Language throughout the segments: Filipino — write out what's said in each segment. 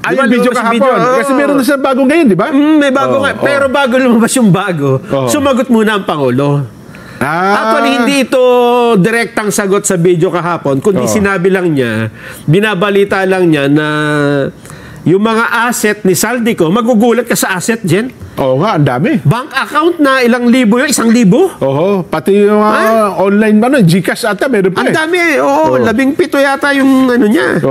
Ay, yung video kahapon. Kasi meron na siya bago ngayon, di ba? May bago nga. Pero bago lumabas yung bago, sumagot muna ang Pangulo. Actually, hindi ito direktang sagot sa video kahapon, kundi sinabi lang niya, binabalita lang niya na yung mga asset ni Saldico, magugulat ka sa asset, Jen. Oo nga, ang dami. Bank account na ilang libo yun, 1,000? Oo, pati yung online, Gcash ata, meron pa ang dami, 17 yata yung ano niya.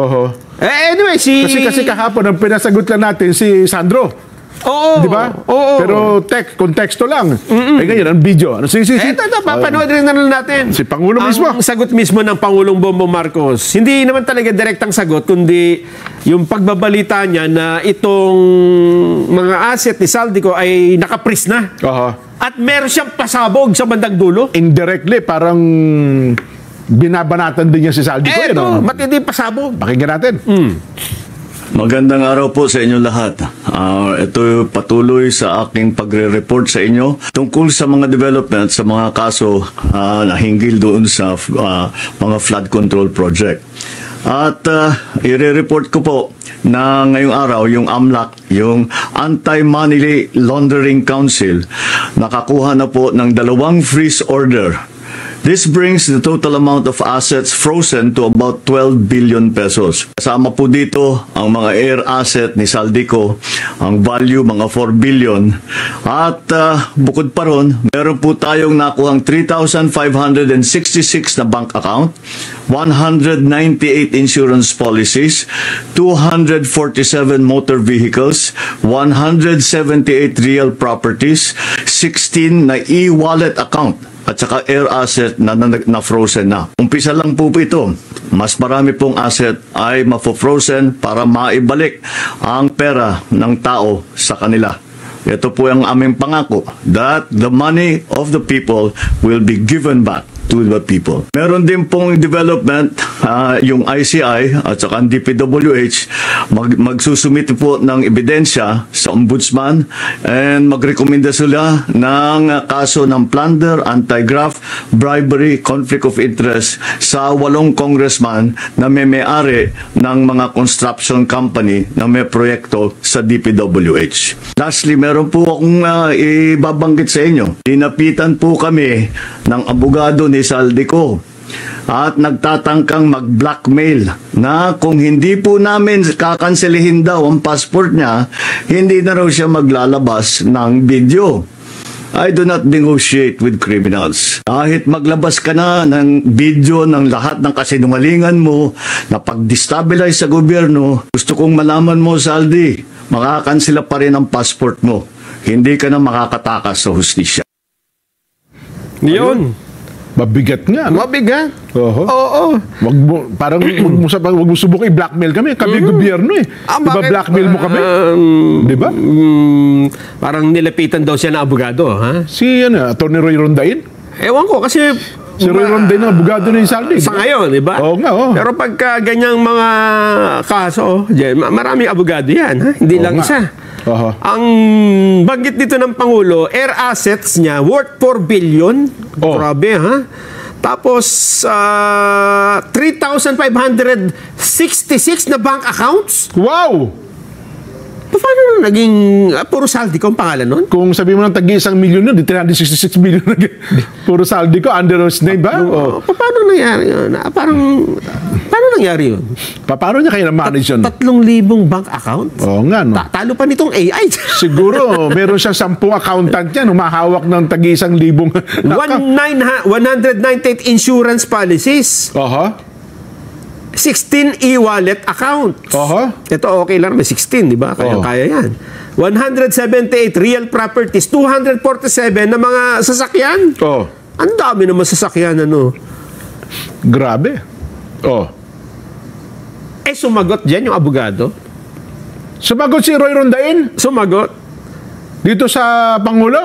Anyway, Kasi kahapon, ang pinasagot lang natin si Sandro. Oo. Di ba? Oo. Pero konteksto lang. Ngayon, ang video. Ito, papanood rin na natin. Si Pangulo mismo. Ang sagot mismo ng Pangulong Bongbong Marcos. Hindi naman talaga direktang sagot, kundi yung pagbabalita niya na itong mga asset ni Saldico ay nakapris na. At meron siyang pasabog sa bandang dulo. Indirectly, parang binabanatan din niya si Saldico. Matindi pasabog. Pakinggan natin. Magandang araw po sa inyo lahat. Ito patuloy sa aking pagre-report sa inyo tungkol sa mga development sa mga kaso na hinggil doon sa mga flood control project. At i-report ko po na ngayong araw yung AMLAC, yung Anti-Money Laundering Council, nakakuha na po ng 2 freeze order. This brings the total amount of assets frozen to about 12 billion pesos. Kasama po dito ang mga air asset ni Saldico, ang value mga 4 billion. At bukod pa ron, meron po tayong nakuhang 3,566 na bank account, 198 insurance policies, 247 motor vehicles, 178 real properties, 16 na e-wallet account, at saka air asset na frozen na. Umpisa lang po ito. Mas marami pong asset ay mafo-frozen para maibalik ang pera ng tao sa kanila. Ito po ang aming pangako that the money of the people will be given back to the people. Meron din pong development, yung ICI at saka ang DPWH magsusumite po ng ebidensya sa ombudsman and magrekomenda sila ng kaso ng plunder, anti-graft, bribery, conflict of interest sa 8 congressman na may-ari ng mga construction company na may proyekto sa DPWH. Lastly, meron po akong ibabanggit sa inyo. Dinapitan po kami ng abogado ni Saldico at nagtatangkang mag-blackmail na kung hindi po namin kakanselihin daw ang passport niya, hindi na raw siya maglalabas ng video. I do not negotiate with criminals. Kahit maglabas ka na ng video ng lahat ng kasinungalingan mo na pag-destabilize sa gobyerno, gusto kong malaman mo, Saldi, makakansela pa rin ang passport mo. Hindi ka na makakatakas sa hustisya. Yun. Mabigat nga. Mabigat. Oo. Wag mo subok i-blackmail kami. Kami gobyerno eh. Diba blackmail mo kami? Diba? Parang nilapitan daw siya na abogado, ha? Si Atty. Roy Rondain? Ewan ko, kasi si Roy Rondain ang abogado ni Saldi. Sa ngayon, di ba? Oo nga, Pero pagka ganyang mga kaso, maraming abogado yan, ha? Hindi lang isa. Ang banggit dito ng Pangulo, air assets niya worth 4 billion. Grabe, ha? Tapos 3,566 na bank accounts. Wow! Paano naging puro Saldico ang pangalan nun? Kung sabi mo ng tag-1 million nun, 366 million na puro Saldico, under his name ba? Paano nangyari yun? Paano nangyari yun? Paano niya kayo na-manage yun? 3,000 bank account? Oo nga, no? Talo pa nitong AI. Siguro, meron siyang 10 accountant yan, humahawak ng tag-1,000 198 insurance policies. 16 e-wallet account. Ito okay lang, may 16, di ba? Kaya yan. 178 real properties, 247 na mga sasakyan. Ang dami naman sasakyan, Grabe. Sumagot dyan yung abogado. Sumagot si Roy Rondain? Sumagot. Dito sa Pangulo?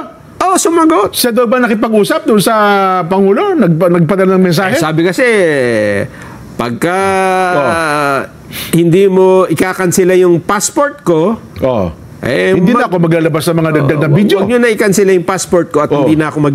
Sumagot. Siya daw ba nakipag-usap doon sa Pangulo? Nagpadala ng mensahe? Sabi kasi, pagka hindi mo ikakansela yung passport ko, hindi na ako maglalabas sa mga dagdag na video. Huwag nyo na ikansela yung passport ko at hindi na ako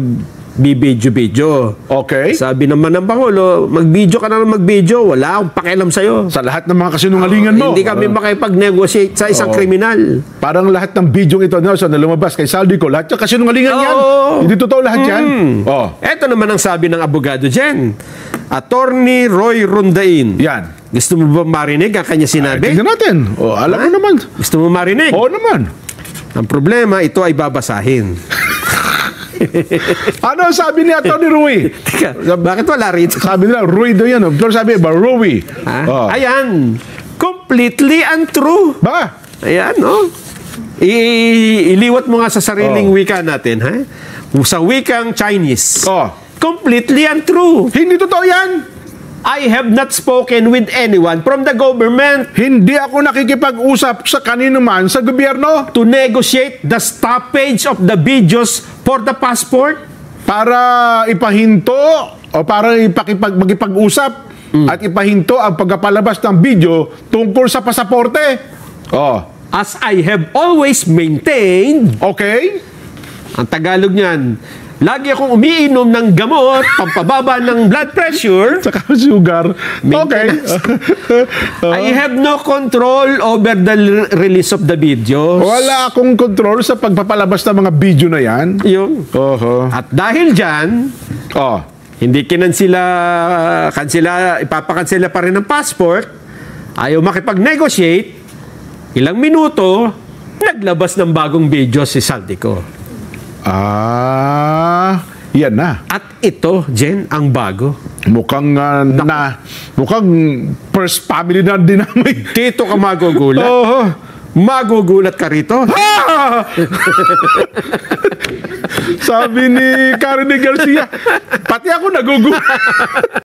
bibidyo-bidyo. Okay. Sabi naman ng Pangulo, mag-video ka na lang mag-video, wala akong pakialam sa'yo. Sa lahat ng mga kasinungalingan mo. Hindi kami makipag-negotiate sa isang kriminal. Parang lahat ng video ito, Nelson, na lumabas kay Saldico, lahat yung kasinungalingan yan. Hindi totoo lahat yan. Ito naman ang sabi ng abogado dyan. Attorney Roy Rondain. Yan. Gusto mo ba marinig ang kanya sinabi? Tignan natin. Alam mo naman. Gusto mo marinig? Oo naman. Ang problema, ito ay babasahin. Ano sabi ni Atty. Rui? Teka, bakit wala rito? Sabi nila, Rui daw yan. Pero sabi ba, Rui. Ayan. Completely untrue. Ba? Ayan, no? Iliwat mo nga sa sariling wika natin, ha? Sa wikang Chinese. Completely untrue. Hindi totoo yan. I have not spoken with anyone from the government Hindi ako nakikipag-usap sa kanino man sa gobyerno to negotiate the stoppage of the videos for the passport. para ipahinto o para magipag-usap at ipahinto ang pagpapalabas ng video tungkol sa pasaporte. As I have always maintained, Okay? ang Tagalog niyan, lagi akong umiinom ng gamot, pampababa ng blood pressure. Saka sugar. Okay. I have no control over the release of the videos. Wala akong control sa pagpapalabas ng mga video na yan. Yung. At dahil dyan, hindi ipapakansela pa rin ng passport, ayaw makipag-negotiate, ilang minuto, naglabas ng bagong video si Saldico. Yan na. At ito, Jen, ang bago. Mukhang first family na dinamay. Dito ka magugulat. Magugulat ka rito. Sabi ni Karen Garcia, pati ako nagugulat.